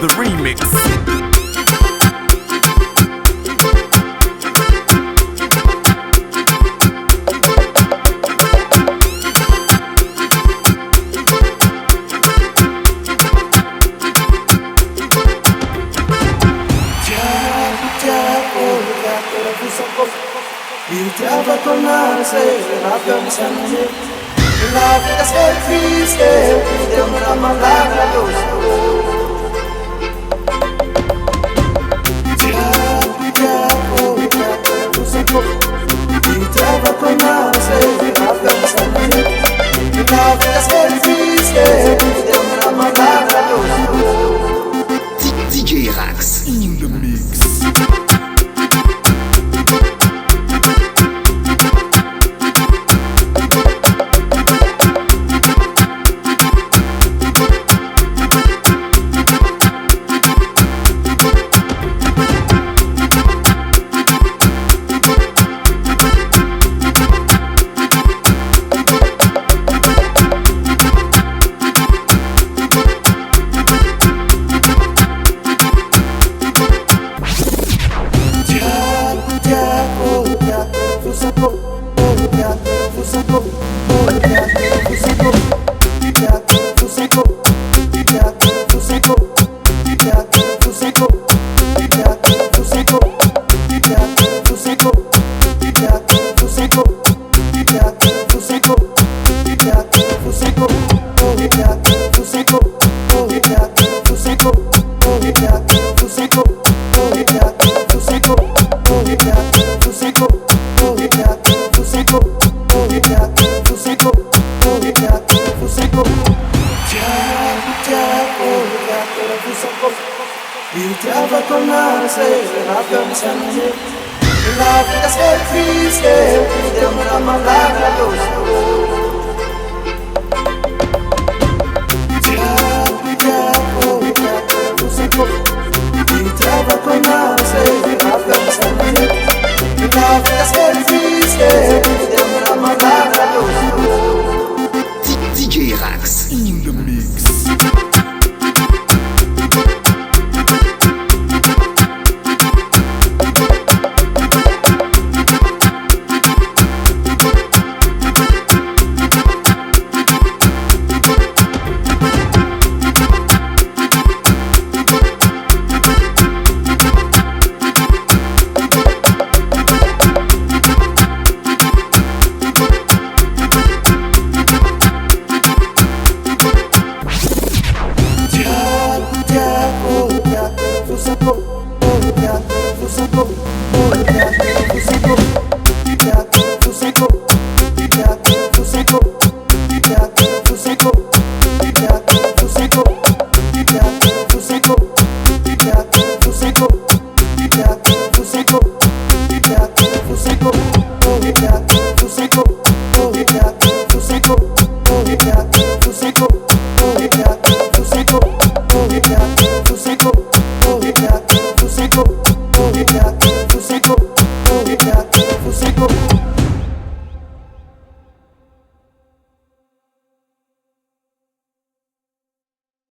the remix. Il trova con ansia, la canzone, la vita è triste, è una malata il trova con ansia, la canzone, la vita è triste, è una malata DJ Rax In the mix. Il trova con ansia, la canzone, la vita è triste, è una malata il trova con ansia, la canzone, la vita è triste, è una malata DJ Rax In the mix.